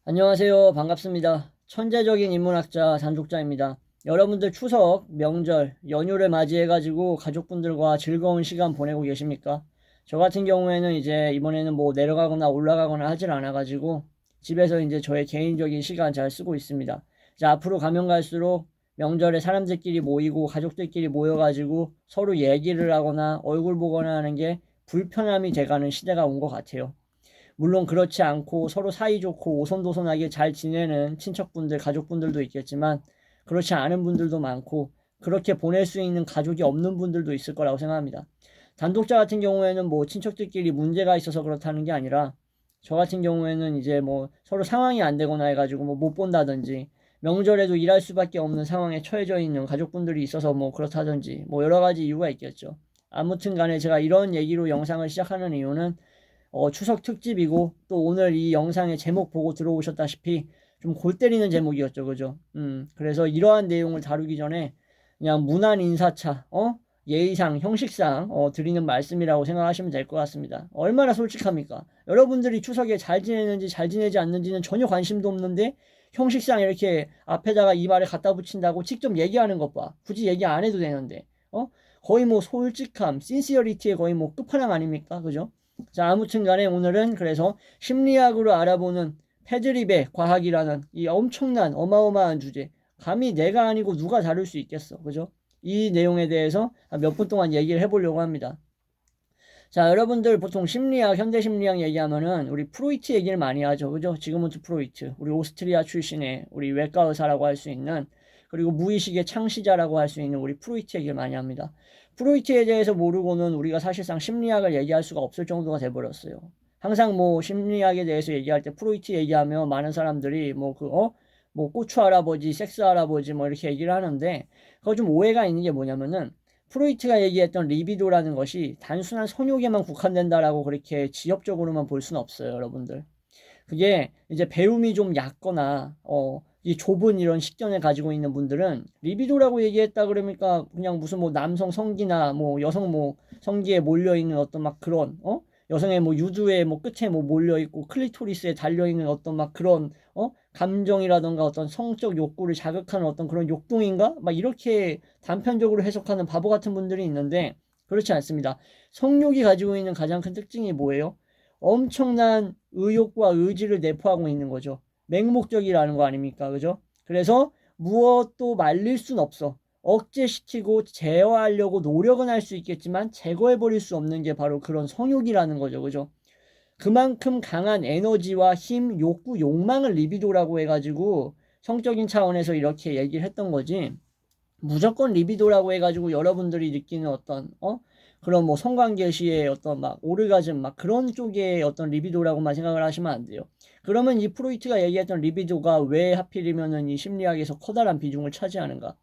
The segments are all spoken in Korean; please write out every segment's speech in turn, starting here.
안녕하세요. 반갑습니다. 천재적인 인문학자 잔독자입니다. 여러분들 추석, 명절, 연휴를 맞이해가지고 가족분들과 즐거운 시간 보내고 계십니까? 저 같은 경우에는 이제 이번에는 뭐 내려가거나 올라가거나 하질 않아가지고 집에서 이제 저의 개인적인 시간 잘 쓰고 있습니다. 이제 앞으로 가면 갈수록 명절에 사람들끼리 모이고 가족들끼리 모여가지고 서로 얘기를 하거나 얼굴 보거나 하는 게 불편함이 돼가는 시대가 온 것 같아요. 물론 그렇지 않고 서로 사이좋고 오손도손하게 잘 지내는 친척분들, 가족분들도 있겠지만 그렇지 않은 분들도 많고 그렇게 보낼 수 있는 가족이 없는 분들도 있을 거라고 생각합니다. 단독자 같은 경우에는 뭐 친척들끼리 문제가 있어서 그렇다는 게 아니라 저 같은 경우에는 이제 뭐 서로 상황이 안 되거나 해가지고 뭐 못 본다든지 명절에도 일할 수밖에 없는 상황에 처해져 있는 가족분들이 있어서 뭐 그렇다든지 뭐 여러 가지 이유가 있겠죠. 아무튼 간에 제가 이런 얘기로 영상을 시작하는 이유는 추석 특집이고 또 오늘 이 영상의 제목 보고 들어오셨다시피 좀 골 때리는 제목이었죠. 그죠? 그래서 이러한 내용을 다루기 전에 그냥 무난 인사차, 예의상, 형식상 드리는 말씀이라고 생각하시면 될 것 같습니다. 얼마나 솔직합니까? 여러분들이 추석에 잘 지내는지 잘 지내지 않는지는 전혀 관심도 없는데 형식상 이렇게 앞에다가 이 말을 갖다 붙인다고 직접 얘기하는 것 봐. 굳이 얘기 안 해도 되는데. 거의 뭐 솔직함, 신시어리티의 거의 뭐 끝판왕 아닙니까? 그죠? 자, 아무튼 간에 오늘은 그래서 심리학으로 알아보는 패드립의 과학이라는 이 엄청난 어마어마한 주제. 감히 내가 아니고 누가 다룰 수 있겠어. 그죠? 이 내용에 대해서 몇 분 동안 얘기를 해보려고 합니다. 자, 여러분들 보통 심리학, 현대 심리학 얘기하면은 우리 프로이트 얘기를 많이 하죠. 그죠? 지그문트 프로이트. 우리 오스트리아 출신의 우리 외과 의사라고 할 수 있는 그리고 무의식의 창시자라고 할 수 있는 우리 프로이트 얘기를 많이 합니다. 프로이트에 대해서 모르고는 우리가 사실상 심리학을 얘기할 수가 없을 정도가 돼버렸어요. 항상 뭐 심리학에 대해서 얘기할 때 프로이트 얘기하면 많은 사람들이 뭐 고추 할아버지, 섹스 할아버지 뭐 이렇게 얘기를 하는데 그거 좀 오해가 있는 게 뭐냐면은 프로이트가 얘기했던 리비도라는 것이 단순한 성욕에만 국한된다라고 그렇게 지엽적으로만 볼 수는 없어요, 여러분들. 그게 이제 배움이 좀 얕거나 이 좁은 이런 식견을 가지고 있는 분들은 리비도라고 얘기했다 그러니까 그냥 무슨 뭐 남성 성기나 뭐 여성 뭐 성기에 몰려 있는 어떤 막 그런 여성의 뭐 유두에 뭐 끝에 뭐 몰려 있고 클리토리스에 달려 있는 어떤 막 그런 감정이라던가 어떤 성적 욕구를 자극하는 어떤 그런 욕동인가 막 이렇게 단편적으로 해석하는 바보 같은 분들이 있는데 그렇지 않습니다. 성욕이 가지고 있는 가장 큰 특징이 뭐예요? 엄청난 의욕과 의지를 내포하고 있는 거죠. 맹목적이라는 거 아닙니까? 그죠? 그래서 무엇도 말릴 순 없어. 억제시키고 제어하려고 노력은 할 수 있겠지만 제거해버릴 수 없는 게 바로 그런 성욕이라는 거죠. 그죠? 그만큼 강한 에너지와 힘, 욕구, 욕망을 리비도라고 해가지고 성적인 차원에서 이렇게 얘기를 했던 거지. 무조건 리비도라고 해가지고 여러분들이 느끼는 어떤 그런 뭐 성관계 시의 어떤 막 오르가즘 막 그런 쪽의 어떤 리비도라고만 생각을 하시면 안 돼요. 그러면 이 프로이트가 얘기했던 리비도가 왜 하필이면은 이 심리학에서 커다란 비중을 차지하는가?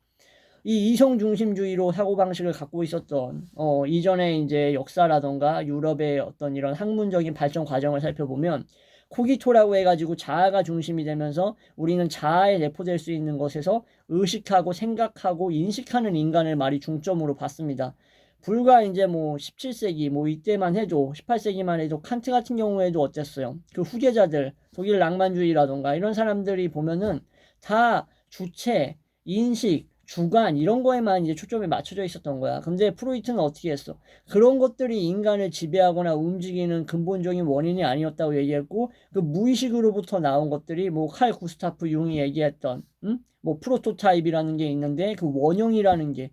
이 이성 중심주의로 사고방식을 갖고 있었던 이전에 이제 역사라던가 유럽의 어떤 이런 학문적인 발전 과정을 살펴보면 코기토라고 해가지고 자아가 중심이 되면서 우리는 자아에 내포될 수 있는 것에서 의식하고 생각하고 인식하는 인간을 말이 중점으로 봤습니다. 불과 이제 뭐 17세기 뭐 이때만 해도 18세기만 해도 칸트 같은 경우에도 어땠어요? 그 후계자들 독일 낭만주의라던가 이런 사람들이 보면은 다 주체, 인식, 주관 이런 거에만 이제 초점이 맞춰져 있었던 거야. 근데 프로이트는 어떻게 했어? 그런 것들이 인간을 지배하거나 움직이는 근본적인 원인이 아니었다고 얘기했고 그 무의식으로부터 나온 것들이 뭐 칼 구스타프 융이 얘기했던 뭐 프로토타입이라는 게 있는데 그 원형이라는 게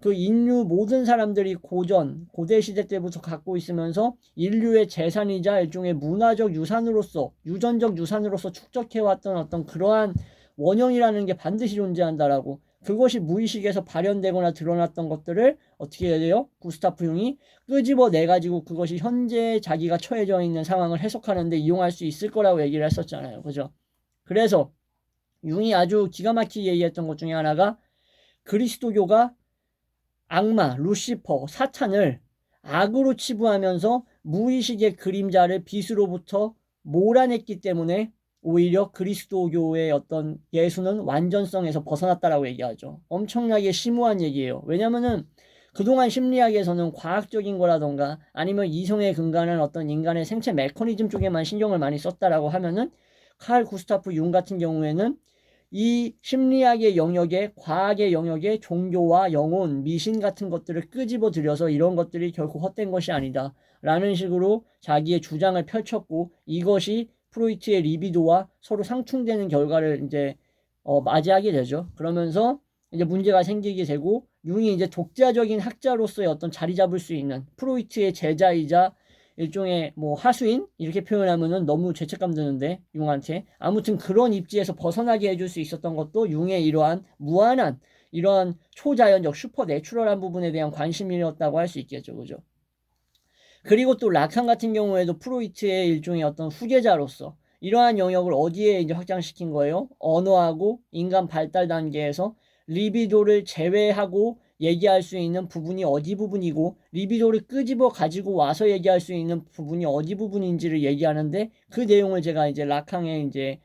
그 인류 모든 사람들이 고대 시대 때부터 갖고 있으면서 인류의 재산이자 일종의 문화적 유산으로서, 유전적 유산으로서 축적해왔던 어떤 그러한 원형이라는 게 반드시 존재한다라고. 그것이 무의식에서 발현되거나 드러났던 것들을 어떻게 해야 돼요? 구스타프 융이 끄집어내가지고 그것이 현재 자기가 처해져 있는 상황을 해석하는데 이용할 수 있을 거라고 얘기를 했었잖아요. 그죠? 그래서 융이 아주 기가 막히게 얘기했던 것 중에 하나가 그리스도교가 악마, 루시퍼, 사탄을 악으로 치부하면서 무의식의 그림자를 빛으로부터 몰아냈기 때문에 오히려 그리스도교의 어떤 예수는 완전성에서 벗어났다라고 얘기하죠. 엄청나게 심오한 얘기예요. 왜냐면은 그동안 심리학에서는 과학적인 거라던가 아니면 이성에 근간한 어떤 인간의 생체 메커니즘 쪽에만 신경을 많이 썼다라고 하면은 칼 구스타프 융 같은 경우에는 이 심리학의 영역에, 과학의 영역에 종교와 영혼, 미신 같은 것들을 끄집어 들여서 이런 것들이 결코 헛된 것이 아니다 라는 식으로 자기의 주장을 펼쳤고, 이것이 프로이트의 리비도와 서로 상충되는 결과를 이제 맞이하게 되죠. 그러면서 이제 문제가 생기게 되고, 융이 이제 독자적인 학자로서의 어떤 자리 잡을 수 있는 프로이트의 제자이자 일종의 뭐 하수인 이렇게 표현하면은 너무 죄책감 드는데, 융한테 아무튼 그런 입지에서 벗어나게 해줄 수 있었던 것도 융의 이러한 무한한 이러한 초자연적 슈퍼내추럴한 부분에 대한 관심이었다고 할 수 있겠죠. 그죠? 그리고 또 라칸 같은 경우에도 프로이트의 일종의 어떤 후계자로서 이러한 영역을 어디에 이제 확장시킨 거예요? 언어하고 인간 발달 단계에서 리비도를 제외하고 얘기할 수 있는 부분이 어디 부분이고, 리비도를 끄집어 가지고 와서 얘기할 수 있는 부분이 어디 부분인지를 얘기하는데, 그 내용을 제가 이제 라칸의 이제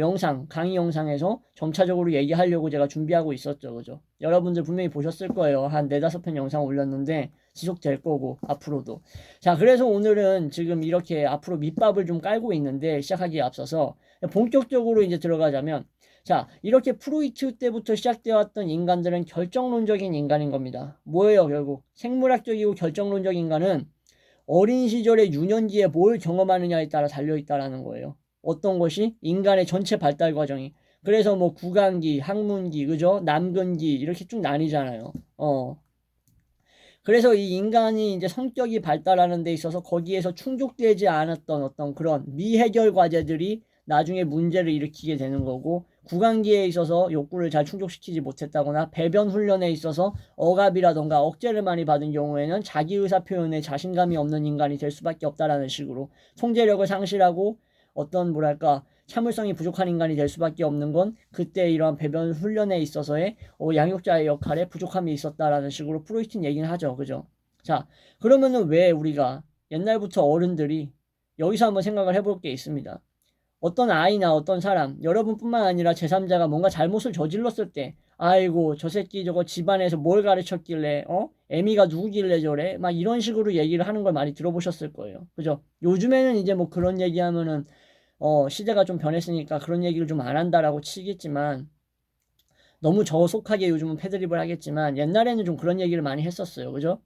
영상, 강의 영상에서 점차적으로 얘기하려고 제가 준비하고 있었죠. 그죠? 여러분들 분명히 보셨을 거예요. 한 4~5편 영상 올렸는데 지속될 거고, 앞으로도. 자, 그래서 오늘은 지금 이렇게 앞으로 밑밥을 좀 깔고 있는데, 시작하기에 앞서서 본격적으로 이제 들어가자면, 자, 이렇게 프로이트 때부터 시작되었던 인간들은 결정론적인 인간인 겁니다. 뭐예요, 결국? 생물학적이고 결정론적 인간은 어린 시절의 유년기에 뭘 경험하느냐에 따라 달려있다라는 거예요. 어떤 것이? 인간의 전체 발달 과정이. 그래서 뭐 구강기, 학문기, 그죠? 남근기, 이렇게 쭉 나뉘잖아요. 그래서 이 인간이 이제 성격이 발달하는 데 있어서 거기에서 충족되지 않았던 어떤 그런 미해결 과제들이 나중에 문제를 일으키게 되는 거고, 구강기에 있어서 욕구를 잘 충족시키지 못했다거나 배변 훈련에 있어서 억압이라던가 억제를 많이 받은 경우에는 자기 의사 표현에 자신감이 없는 인간이 될 수밖에 없다라는 식으로 통제력을 상실하고 어떤 뭐랄까 참을성이 부족한 인간이 될 수밖에 없는 건 그때 이러한 배변 훈련에 있어서의 양육자의 역할에 부족함이 있었다라는 식으로 프로이트는 얘기는 하죠. 그죠? 자, 그러면은 왜 우리가 옛날부터 어른들이 여기서 한번 생각을 해볼 게 있습니다. 어떤 아이나 어떤 사람, 여러분뿐만 아니라 제3자가 뭔가 잘못을 저질렀을 때, 아이고 저 새끼 저거 집안에서 뭘 가르쳤길래 애미가 누구길래 저래, 막 이런 식으로 얘기를 하는 걸 많이 들어보셨을 거예요. 그죠? 요즘에는 이제 뭐 그런 얘기하면은 시대가 좀 변했으니까 그런 얘기를 좀 안 한다라고 치겠지만, 너무 저속하게 요즘은 패드립을 하겠지만 옛날에는 좀 그런 얘기를 많이 했었어요. 그죠?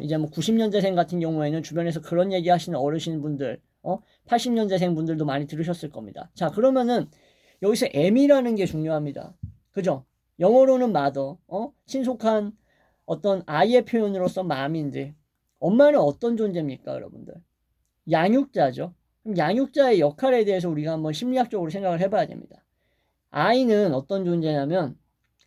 이제 뭐 90년대생 같은 경우에는 주변에서 그런 얘기 하시는 어르신분들, 80년대생 분들도 많이 들으셨을 겁니다. 자, 그러면은 여기서 M이라는 게 중요합니다. 그죠? 영어로는 mother, 친속한 어떤 아이의 표현으로서 맘인데, 엄마는 어떤 존재입니까, 여러분들? 양육자죠. 그럼 양육자의 역할에 대해서 우리가 한번 심리학적으로 생각을 해봐야 됩니다. 아이는 어떤 존재냐면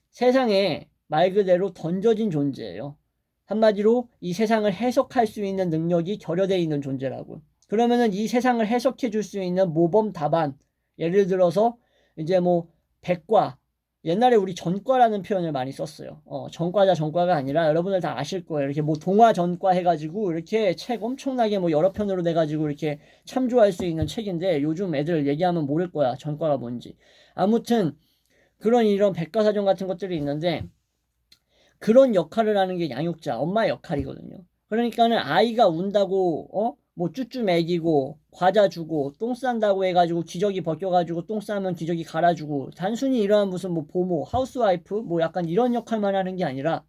세상에 말 그대로 던져진 존재예요. 한마디로 이 세상을 해석할 수 있는 능력이 결여되어 있는 존재라고. 그러면은 이 세상을 해석해 줄 수 있는 모범 답안, 예를 들어서 이제 뭐 백과, 옛날에 우리 전과라는 표현을 많이 썼어요. 전과자 전과가 아니라 여러분들 다 아실 거예요. 이렇게 뭐 동화 전과 해가지고 이렇게 책 엄청나게 뭐 여러 편으로 내가지고 이렇게 참조할 수 있는 책인데, 요즘 애들 얘기하면 모를 거야, 전과가 뭔지. 아무튼 그런 이런 백과사전 같은 것들이 있는데, 그런 역할을 하는 게 양육자, 엄마의 역할이거든요. 그러니까는 아이가 운다고 뭐 쭈쭈 먹이고 과자 주고 똥 싼다고 해가지고 기저귀 벗겨가지고 똥 싸면 기저귀 갈아주고, 단순히 이러한 무슨 뭐 보모, 하우스와이프 뭐 약간 이런 역할만 하는 게 아니라,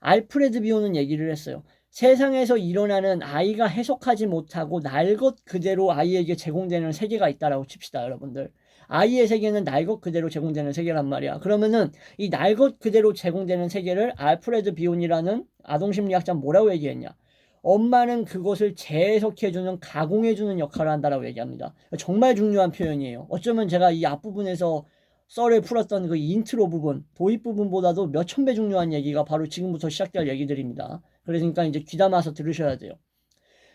알프레드 비오는 얘기를 했어요. 세상에서 일어나는 아이가 해석하지 못하고 날 것 그대로 아이에게 제공되는 세계가 있다라고 칩시다, 여러분들. 아이의 세계는 날 것 그대로 제공되는 세계란 말이야. 그러면은 이 날 것 그대로 제공되는 세계를 알프레드 비온이라는 아동심리학자는 뭐라고 얘기했냐? 엄마는 그것을 재해석해주는, 가공해주는 역할을 한다라고 얘기합니다. 정말 중요한 표현이에요. 어쩌면 제가 이 앞부분에서 썰을 풀었던 그 인트로 부분, 도입 부분보다도 몇천 배 중요한 얘기가 바로 지금부터 시작될 얘기들입니다. 그러니까 이제 귀담아서 들으셔야 돼요.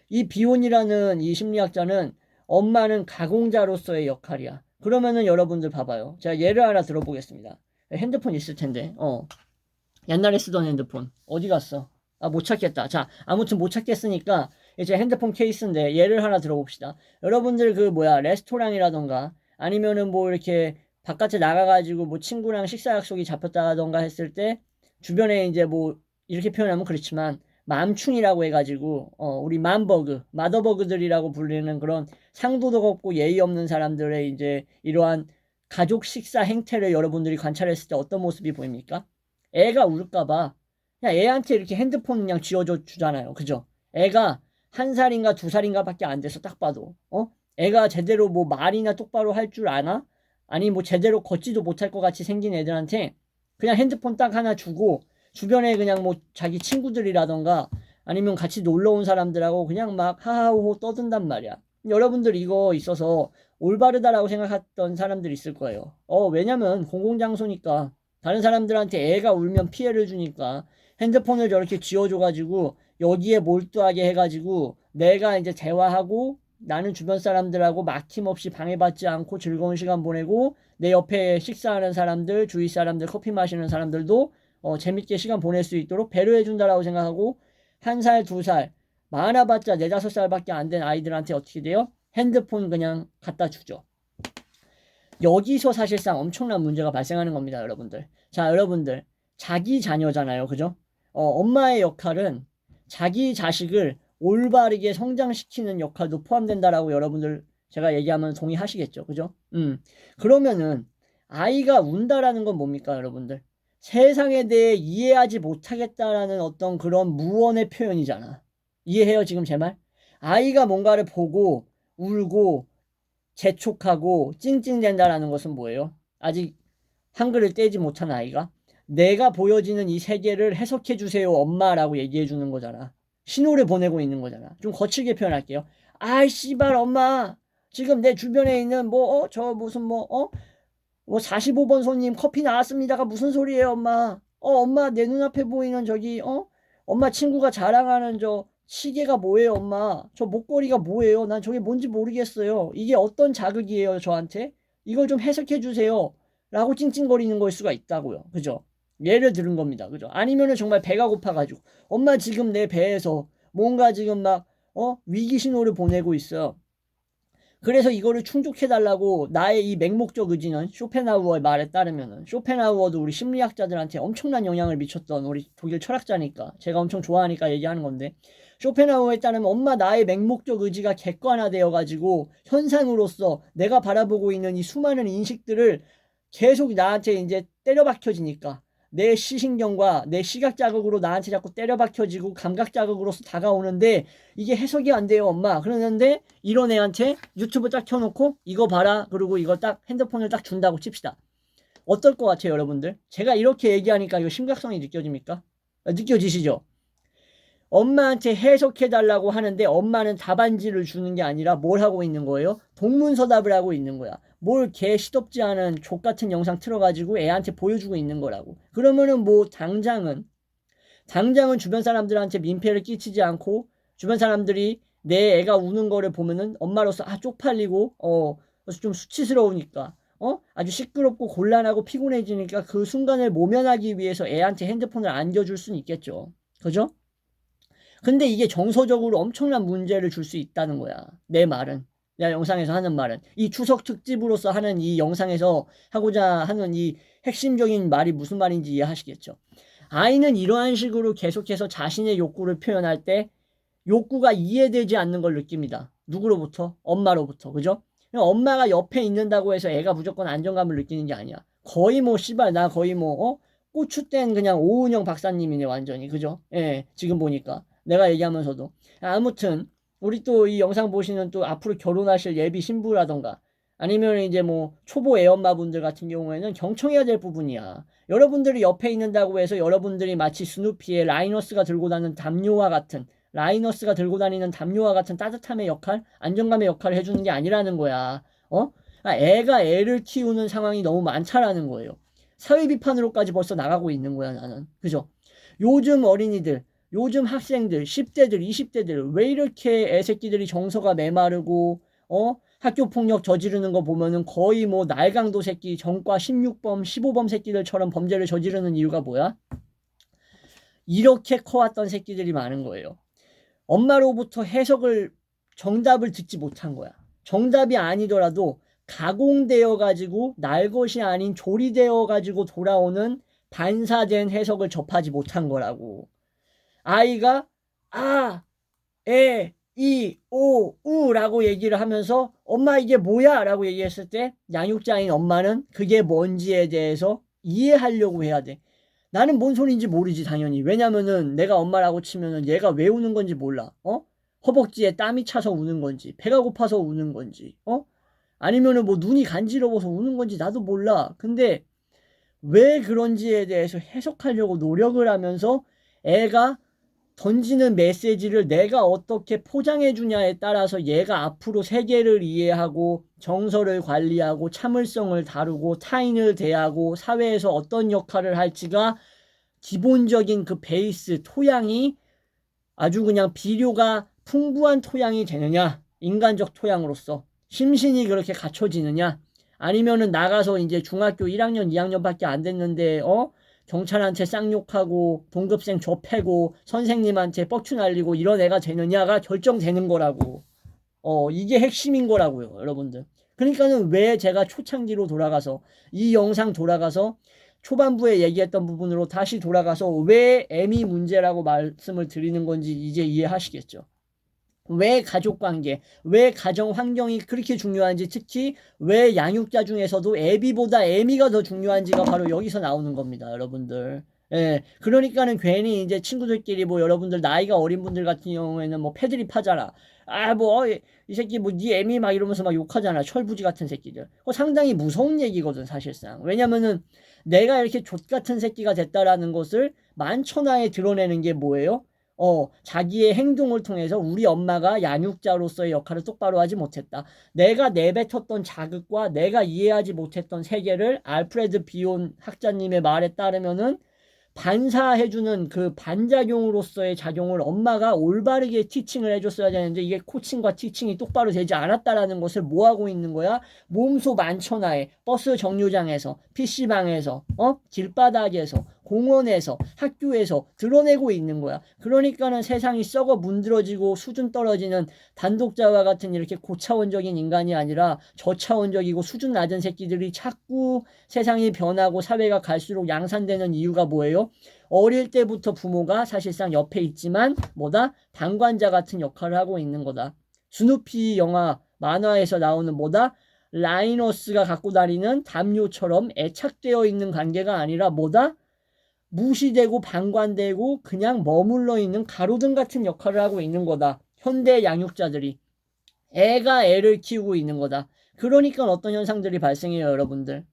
이 비온이라는 이 심리학자는 엄마는 가공자로서의 역할이야. 그러면은 여러분들 봐봐요. 제가 예를 하나 들어보겠습니다. 핸드폰 있을 텐데, 옛날에 쓰던 핸드폰 어디 갔어? 못 찾겠다. 자, 아무튼 못 찾겠으니까 이제 핸드폰 케이스인데 예를 하나 들어봅시다. 여러분들 그 뭐야, 레스토랑이라던가 아니면은 뭐 이렇게 바깥에 나가가지고 뭐 친구랑 식사 약속이 잡혔다던가 했을 때, 주변에 이제 뭐 이렇게 표현하면 그렇지만 맘충이라고 해가지고 우리 맘버그, 마더버그들이라고 불리는 그런 상도덕 없고 예의 없는 사람들의 이제 이러한 가족 식사 행태를 여러분들이 관찰했을 때 어떤 모습이 보입니까? 애가 울까봐 그냥 애한테 이렇게 핸드폰 그냥 쥐어줘 주잖아요. 그죠? 애가 1살인가 2살인가 밖에 안 돼서 딱 봐도 애가 제대로 뭐 말이나 똑바로 할 줄 아나? 아니 뭐 제대로 걷지도 못할 것 같이 생긴 애들한테 그냥 핸드폰 딱 하나 주고 주변에 그냥 뭐 자기 친구들이라던가 아니면 같이 놀러 온 사람들하고 그냥 막 하하호호 떠든단 말이야. 여러분들 이거 있어서 올바르다라고 생각했던 사람들 있을 거예요. 왜냐면 공공장소니까 다른 사람들한테 애가 울면 피해를 주니까 핸드폰을 저렇게 쥐어줘가지고 여기에 몰두하게 해가지고 내가 이제 대화하고 나는 주변 사람들하고 막힘없이 방해받지 않고 즐거운 시간 보내고 내 옆에 식사하는 사람들, 주위 사람들, 커피 마시는 사람들도 재밌게 시간 보낼 수 있도록 배려해준다라고 생각하고 1살, 2살, 많아봤자 4, 5살밖에 안 된 아이들한테 어떻게 돼요? 핸드폰 그냥 갖다 주죠. 여기서 사실상 엄청난 문제가 발생하는 겁니다, 여러분들. 자, 여러분들. 자기 자녀잖아요. 그죠? 엄마의 역할은 자기 자식을 올바르게 성장시키는 역할도 포함된다라고 여러분들 제가 얘기하면 동의하시겠죠. 그죠? 그러면은 아이가 운다라는 건 뭡니까, 여러분들? 세상에 대해 이해하지 못하겠다라는 어떤 그런 무언의 표현이잖아. 이해해요, 지금 제 말? 아이가 뭔가를 보고 울고 재촉하고 찡찡댄다라는 것은 뭐예요? 아직 한글을 떼지 못한 아이가 내가 보여지는 이 세계를 해석해 주세요, 엄마라고 얘기해 주는 거잖아. 신호를 보내고 있는 거잖아. 좀 거칠게 표현할게요. 아이 씨발 엄마 지금 내 주변에 있는 저 무슨 뭐 45번 손님 커피 나왔습니다가 무슨 소리예요 엄마. 엄마 내 눈앞에 보이는 저기 엄마 친구가 자랑하는 저 시계가 뭐예요 엄마. 저 목걸이가 뭐예요. 난 저게 뭔지 모르겠어요. 이게 어떤 자극이에요 저한테. 이걸 좀 해석해 주세요 라고 찡찡거리는 걸 수가 있다고요. 그죠? 예를 들은 겁니다. 그죠? 아니면은 정말 배가 고파가지고 엄마 지금 내 배에서 뭔가 지금 막 위기 신호를 보내고 있어요. 그래서 이거를 충족해달라고 나의 이 맹목적 의지는 쇼펜하우어의 말에 따르면은 쇼펜하우어도 우리 심리학자들한테 엄청난 영향을 미쳤던 우리 독일 철학자니까 제가 엄청 좋아하니까 얘기하는 건데 쇼펜하우어에 따르면 엄마 나의 맹목적 의지가 객관화되어 가지고 현상으로서 내가 바라보고 있는 이 수많은 인식들을 계속 나한테 이제 때려박혀지니까 내 시신경과 내 시각 자극으로 나한테 자꾸 때려박혀지고 감각 자극으로서 다가오는데 이게 해석이 안 돼요 엄마. 그러는데 이런 애한테 유튜브 딱 켜놓고 이거 봐라 그리고 이거 딱 핸드폰을 딱 준다고 칩시다. 어떨 것 같아요 여러분들? 제가 이렇게 얘기하니까 이거 심각성이 느껴집니까? 느껴지시죠? 엄마한테 해석해달라고 하는데 엄마는 답안지를 주는 게 아니라 뭘 하고 있는 거예요? 동문서답을 하고 있는 거야. 뭘 개 시덥지 않은 족같은 영상 틀어가지고 애한테 보여주고 있는 거라고. 그러면은 뭐 당장은 주변 사람들한테 민폐를 끼치지 않고 주변 사람들이 내 애가 우는 거를 보면은 엄마로서 쪽팔리고 좀 수치스러우니까 아주 시끄럽고 곤란하고 피곤해지니까 그 순간을 모면하기 위해서 애한테 핸드폰을 안겨줄 수는 있겠죠. 그죠? 근데 이게 정서적으로 엄청난 문제를 줄 수 있다는 거야. 내 말은. 내가 영상에서 하는 말은. 이 추석 특집으로서 하는 이 영상에서 하고자 하는 이 핵심적인 말이 무슨 말인지 이해하시겠죠. 아이는 이러한 식으로 계속해서 자신의 욕구를 표현할 때 욕구가 이해되지 않는 걸 느낍니다. 누구로부터? 엄마로부터. 그죠? 엄마가 옆에 있는다고 해서 애가 무조건 안정감을 느끼는 게 아니야. 거의 뭐 씨발 나 거의 고추된 그냥 오은영 박사님이네 완전히. 그죠? 예, 지금 보니까. 내가 얘기하면서도. 아무튼 우리 또 이 영상 보시는 또 앞으로 결혼하실 예비 신부라던가 아니면 이제 뭐 초보 애엄마분들 같은 경우에는 경청해야 될 부분이야. 여러분들이 옆에 있는다고 해서 여러분들이 마치 스누피의 라이너스가 들고 다니는 담요와 같은 따뜻함의 역할, 안정감의 역할을 해주는 게 아니라는 거야. 애가 애를 키우는 상황이 너무 많다라는 거예요. 사회 비판으로까지 벌써 나가고 있는 거야, 나는. 그죠? 요즘 어린이들, 요즘 학생들, 10대들, 20대들, 왜 이렇게 애새끼들이 정서가 메마르고, 학교 폭력 저지르는 거 보면은 거의 뭐 날강도 새끼, 전과 16범, 15범 새끼들처럼 범죄를 저지르는 이유가 뭐야? 이렇게 커왔던 새끼들이 많은 거예요. 엄마로부터 정답을 듣지 못한 거야. 정답이 아니더라도 가공되어 가지고 날 것이 아닌 조리되어 가지고 돌아오는 반사된 해석을 접하지 못한 거라고. 아이가 아, 에, 이, 오, 우라고 얘기를 하면서 엄마 이게 뭐야? 라고 얘기했을 때 양육자인 엄마는 그게 뭔지에 대해서 이해하려고 해야 돼. 나는 뭔 소리인지 모르지 당연히. 왜냐면은 내가 엄마라고 치면은 얘가 왜 우는 건지 몰라. 허벅지에 땀이 차서 우는 건지, 배가 고파서 우는 건지, 아니면은 뭐 눈이 간지러워서 우는 건지 나도 몰라. 근데 왜 그런지에 대해서 해석하려고 노력을 하면서 애가 던지는 메시지를 내가 어떻게 포장해 주냐에 따라서 얘가 앞으로 세계를 이해하고 정서를 관리하고 참을성을 다루고 타인을 대하고 사회에서 어떤 역할을 할지가 기본적인 그 베이스 토양이 아주 그냥 비료가 풍부한 토양이 되느냐, 인간적 토양으로서 심신이 그렇게 갖춰지느냐, 아니면은 나가서 이제 중학교 1학년 2학년밖에 안 됐는데 경찰한테 쌍욕하고 동급생 좁패고 선생님한테 뻑추 날리고 이런 애가 되느냐가 결정되는 거라고. 이게 핵심인 거라고요, 여러분들. 그러니까는 왜 제가 초창기로 돌아가서 이 영상 돌아가서 초반부에 얘기했던 부분으로 다시 돌아가서 왜 애미 문제라고 말씀을 드리는 건지 이제 이해하시겠죠. 왜 가족관계, 왜 가정 환경이 그렇게 중요한지, 특히 왜 양육자 중에서도 애비보다 애미가 더 중요한지가 바로 여기서 나오는 겁니다, 여러분들. 예, 그러니까는 괜히 이제 친구들끼리 뭐 여러분들 나이가 어린 분들 같은 경우에는 뭐 패드립 하잖아. 뭐 이 새끼 뭐 니 애미 막 이러면서 막 욕하잖아. 철부지 같은 새끼들. 상당히 무서운 얘기거든 사실상. 왜냐면은 내가 이렇게 족 같은 새끼가 됐다라는 것을 만천하에 드러내는 게 뭐예요? 자기의 행동을 통해서 우리 엄마가 양육자로서의 역할을 똑바로 하지 못했다. 내가 내뱉었던 자극과 내가 이해하지 못했던 세계를 알프레드 비온 학자님의 말에 따르면은 반사해주는 그 반작용으로서의 작용을 엄마가 올바르게 티칭을 해줬어야 되는데 이게 코칭과 티칭이 똑바로 되지 않았다라는 것을 뭐 하고 있는 거야? 몸소 만천하에 버스 정류장에서 PC방에서 길바닥에서 공원에서 학교에서 드러내고 있는 거야. 그러니까는 세상이 썩어 문드러지고 수준 떨어지는 단독자와 같은 이렇게 고차원적인 인간이 아니라 저차원적이고 수준 낮은 새끼들이 자꾸 세상이 변하고 사회가 갈수록 양산되는 이유가 뭐예요? 어릴 때부터 부모가 사실상 옆에 있지만 뭐다? 방관자 같은 역할을 하고 있는 거다. 스누피 영화 만화에서 나오는 뭐다? 라이너스가 갖고 다니는 담요처럼 애착되어 있는 관계가 아니라 뭐다? 무시되고 방관되고 그냥 머물러 있는 가로등 같은 역할을 하고 있는 거다. 현대 양육자들이. 애가 애를 키우고 있는 거다. 그러니까 어떤 현상들이 발생해요, 여러분들.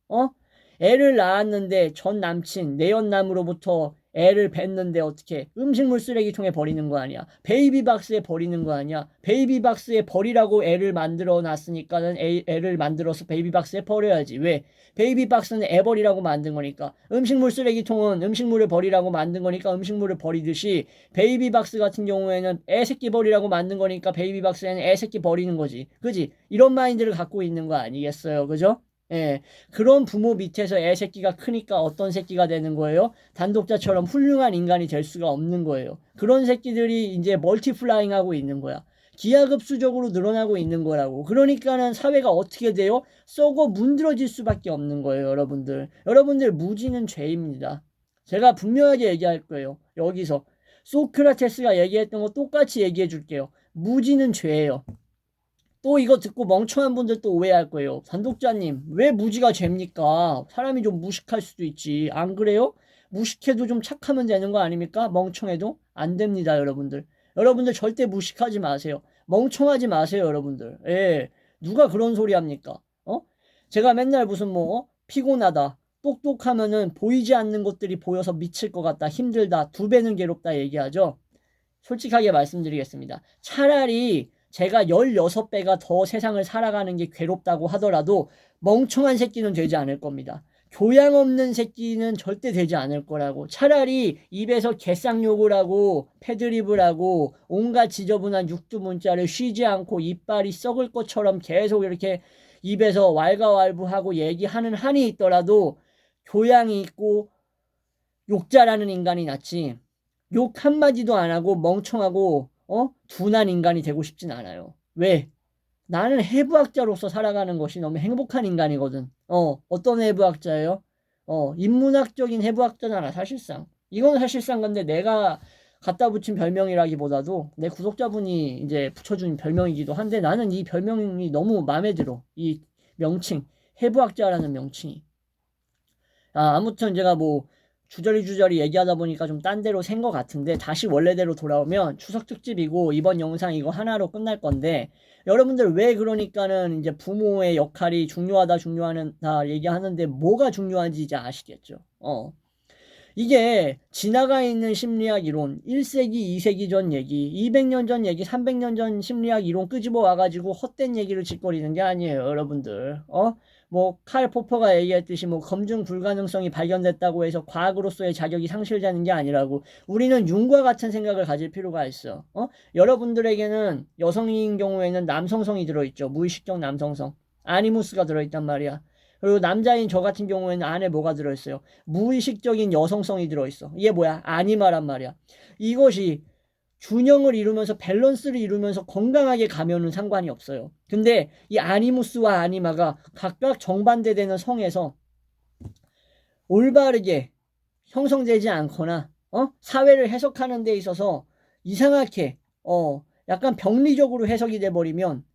애를 낳았는데 전 남친, 내연남으로부터 애를 뱄는데 어떻게 음식물 쓰레기통에 버리는 거 아니야. 베이비박스에 버리는 거 아니야. 베이비박스에 버리라고 애를 만들어 놨으니까는 애를 만들어서 베이비박스에 버려야지. 왜? 베이비박스는 애 버리라고 만든 거니까. 음식물 쓰레기통은 음식물을 버리라고 만든 거니까 음식물을 버리듯이 베이비박스 같은 경우에는 애 새끼 버리라고 만든 거니까 베이비박스에는 애 새끼 버리는 거지. 그지? 이런 마인드를 갖고 있는 거 아니겠어요. 그죠? 예, 그런 부모 밑에서 애 새끼가 크니까 어떤 새끼가 되는 거예요? 단독자처럼 훌륭한 인간이 될 수가 없는 거예요. 그런 새끼들이 이제 멀티플라잉 하고 있는 거야. 기하급수적으로 늘어나고 있는 거라고. 그러니까는 사회가 어떻게 돼요? 썩어 문드러질 수밖에 없는 거예요, 여러분들. 여러분들 무지는 죄입니다. 제가 분명하게 얘기할 거예요. 여기서 소크라테스가 얘기했던 거 똑같이 얘기해 줄게요. 무지는 죄예요. 또 이거 듣고 멍청한 분들 또 오해할 거예요. 단독자님, 왜 무지가 죄입니까? 사람이 좀 무식할 수도 있지. 안 그래요? 무식해도 좀 착하면 되는 거 아닙니까? 멍청해도? 안 됩니다, 여러분들. 여러분들 절대 무식하지 마세요. 멍청하지 마세요, 여러분들. 예. 누가 그런 소리 합니까? 제가 맨날 무슨 피곤하다. 똑똑하면은 보이지 않는 것들이 보여서 미칠 것 같다. 힘들다. 2배는 괴롭다 얘기하죠. 솔직하게 말씀드리겠습니다. 차라리 제가 16배가 더 세상을 살아가는 게 괴롭다고 하더라도 멍청한 새끼는 되지 않을 겁니다. 교양 없는 새끼는 절대 되지 않을 거라고. 차라리 입에서 개쌍욕을 하고 패드립을 하고 온갖 지저분한 육두문자를 쉬지 않고 이빨이 썩을 것처럼 계속 이렇게 입에서 왈가왈부하고 얘기하는 한이 있더라도 교양이 있고 욕잘하는 인간이 낫지. 욕 한마디도 안 하고 멍청하고 둔한 인간이 되고 싶진 않아요. 왜? 나는 해부학자로서 살아가는 것이 너무 행복한 인간이거든. 어떤 해부학자예요? 인문학적인 해부학자잖아, 사실상. 이건 사실상 근데 내가 갖다 붙인 별명이라기보다도 내 구독자분이 이제 붙여준 별명이기도 한데 나는 이 별명이 너무 마음에 들어. 이 명칭, 해부학자라는 명칭이. 아무튼 제가 뭐 주저리 얘기하다 보니까 좀 딴 데로 샌 것 같은데 다시 원래대로 돌아오면 추석 특집이고 이번 영상 이거 하나로 끝날 건데 여러분들 왜 그러니까는 이제 부모의 역할이 중요하다 얘기하는데 뭐가 중요한지 이제 아시겠죠? 이게 지나가 있는 심리학 이론, 1세기, 2세기 전 얘기, 200년 전 얘기, 300년 전 심리학 이론 끄집어 와가지고 헛된 얘기를 짓거리는 게 아니에요, 여러분들. 뭐, 칼 포퍼가 얘기했듯이 뭐, 검증 불가능성이 발견됐다고 해서 과학으로서의 자격이 상실되는 게 아니라고. 우리는 융과 같은 생각을 가질 필요가 있어. 여러분들에게는 여성인 경우에는 남성성이 들어있죠. 무의식적 남성성. 아니무스가 들어있단 말이야. 그리고 남자인 저 같은 경우에는 안에 뭐가 들어있어요? 무의식적인 여성성이 들어있어. 이게 뭐야? 아니마란 말이야. 이것이 균형을 이루면서 밸런스를 이루면서 건강하게 가면은 상관이 없어요. 근데 이 아니무스와 아니마가 각각 정반대되는 성에서 올바르게 형성되지 않거나 사회를 해석하는 데 있어서 이상하게 약간 병리적으로 해석이 돼버리면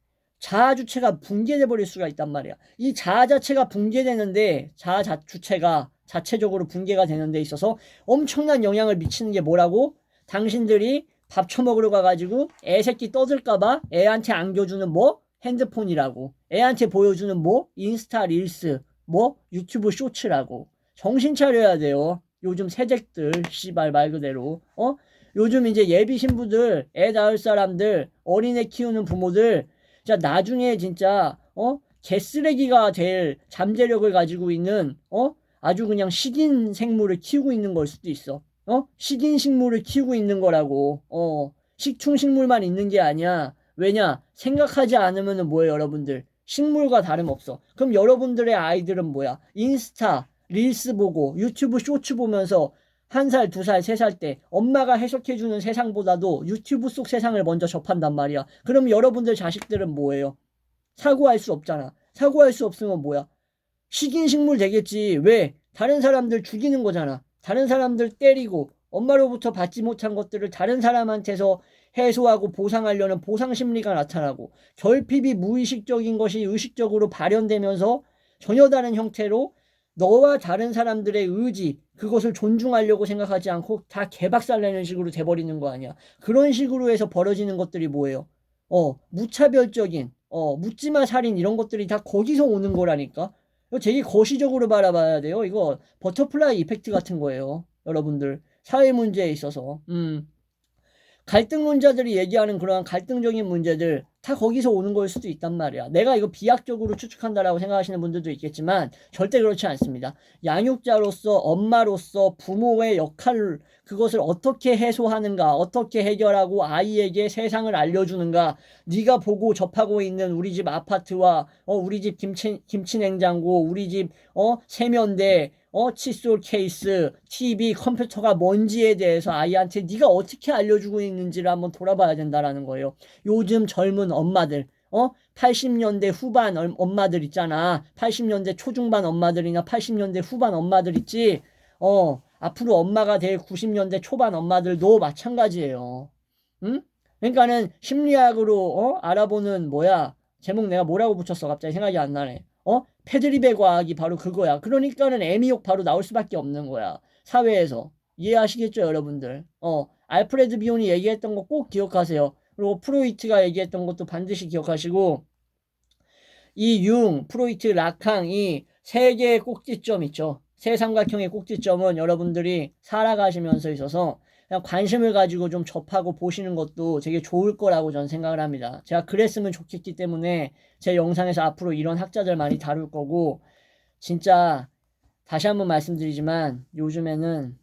자아 주체가 붕괴돼 버릴 수가 있단 말이야. 이 자아 자체가 붕괴되는데 자아 주체가 자체적으로 붕괴가 되는 데 있어서 엄청난 영향을 미치는 게 뭐라고? 당신들이 밥 처먹으러 가가지고 애 새끼 떠들까봐 애한테 안겨주는 뭐? 핸드폰이라고. 애한테 보여주는 뭐? 인스타 릴스. 뭐? 유튜브 쇼츠라고. 정신 차려야 돼요. 요즘 새댁들 씨발 말 그대로. 요즘 이제 예비 신부들, 애 낳을 사람들, 어린애 키우는 부모들 자, 나중에 진짜, 개쓰레기가 될 잠재력을 가지고 있는, 아주 그냥 식인 생물을 키우고 있는 걸 수도 있어. 식인 식물을 키우고 있는 거라고. 식충식물만 있는 게 아니야. 왜냐? 생각하지 않으면 뭐예요, 여러분들? 식물과 다름없어. 그럼 여러분들의 아이들은 뭐야? 인스타, 릴스 보고, 유튜브 쇼츠 보면서 1살, 2살, 3살 때 엄마가 해석해주는 세상보다도 유튜브 속 세상을 먼저 접한단 말이야. 그럼 여러분들 자식들은 뭐예요? 사고할 수 없잖아. 사고할 수 없으면 뭐야? 식인식물 되겠지. 왜? 다른 사람들 죽이는 거잖아. 다른 사람들 때리고 엄마로부터 받지 못한 것들을 다른 사람한테서 해소하고 보상하려는 보상심리가 나타나고 결핍이 무의식적인 것이 의식적으로 발현되면서 전혀 다른 형태로 너와 다른 사람들의 의지, 그것을 존중하려고 생각하지 않고 다 개박살내는 식으로 돼버리는 거 아니야. 그런 식으로 해서 벌어지는 것들이 뭐예요? 무차별적인, 묻지마 살인 이런 것들이 다 거기서 오는 거라니까. 이거 되게 거시적으로 바라봐야 돼요. 이거 버터플라이 이펙트 같은 거예요. 여러분들. 사회 문제에 있어서. 갈등론자들이 얘기하는 그러한 갈등적인 문제들 다 거기서 오는 걸 수도 있단 말이야. 내가 이거 비약적으로 추측한다라고 생각하시는 분들도 있겠지만 절대 그렇지 않습니다. 양육자로서 엄마로서 부모의 역할 그것을 어떻게 해소하는가 어떻게 해결하고 아이에게 세상을 알려주는가 네가 보고 접하고 있는 우리 집 아파트와 우리 집 김치 냉장고 우리 집 세면대 칫솔 케이스, TV, 컴퓨터가 뭔지에 대해서 아이한테 네가 어떻게 알려주고 있는지를 한번 돌아봐야 된다라는 거예요. 요즘 젊은 엄마들, 80년대 후반 엄마들 있잖아. 80년대 초중반 엄마들이나 80년대 후반 엄마들 있지. 앞으로 엄마가 될 90년대 초반 엄마들도 마찬가지예요. 응? 그러니까는 심리학으로 알아보는 제목 내가 뭐라고 붙였어? 갑자기 생각이 안 나네. 패드립의 과학이 바로 그거야. 그러니까는 애미욕 바로 나올 수밖에 없는 거야. 사회에서. 이해하시겠죠, 여러분들? 알프레드 비온이 얘기했던 거 꼭 기억하세요. 그리고 프로이트가 얘기했던 것도 반드시 기억하시고, 이 프로이트, 라캉, 이 세 개의 꼭지점 있죠. 세 삼각형의 꼭지점은 여러분들이 살아가시면서 있어서 그냥 관심을 가지고 좀 접하고 보시는 것도 되게 좋을 거라고 저는 생각을 합니다. 제가 그랬으면 좋겠기 때문에 제 영상에서 앞으로 이런 학자들 많이 다룰 거고 진짜 다시 한번 말씀드리지만 요즘에는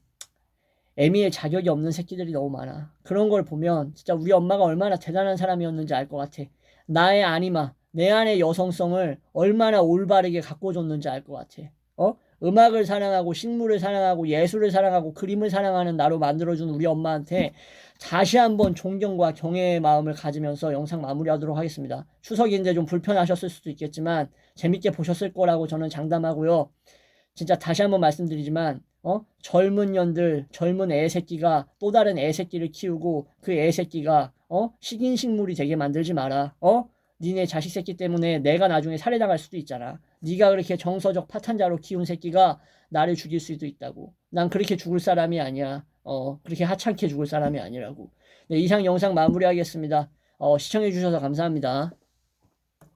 애미의 자격이 없는 새끼들이 너무 많아. 그런 걸 보면 진짜 우리 엄마가 얼마나 대단한 사람이었는지 알 것 같아. 나의 아니마, 내 안의 여성성을 얼마나 올바르게 가꿔줬는지 알 것 같아. 음악을 사랑하고 식물을 사랑하고 예술을 사랑하고 그림을 사랑하는 나로 만들어준 우리 엄마한테 다시 한번 존경과 경애의 마음을 가지면서 영상 마무리하도록 하겠습니다. 추석인데 좀 불편하셨을 수도 있겠지만 재밌게 보셨을 거라고 저는 장담하고요. 진짜 다시 한번 말씀드리지만 젊은 년들, 젊은 애 새끼가 또 다른 애 새끼를 키우고 그 애 새끼가 식인식물이 되게 만들지 마라. 니네 자식 새끼 때문에 내가 나중에 살해당할 수도 있잖아. 네가 그렇게 정서적 파탄자로 키운 새끼가 나를 죽일 수도 있다고. 난 그렇게 죽을 사람이 아니야. 그렇게 하찮게 죽을 사람이 아니라고. 네, 이상 영상 마무리하겠습니다. 시청해주셔서 감사합니다.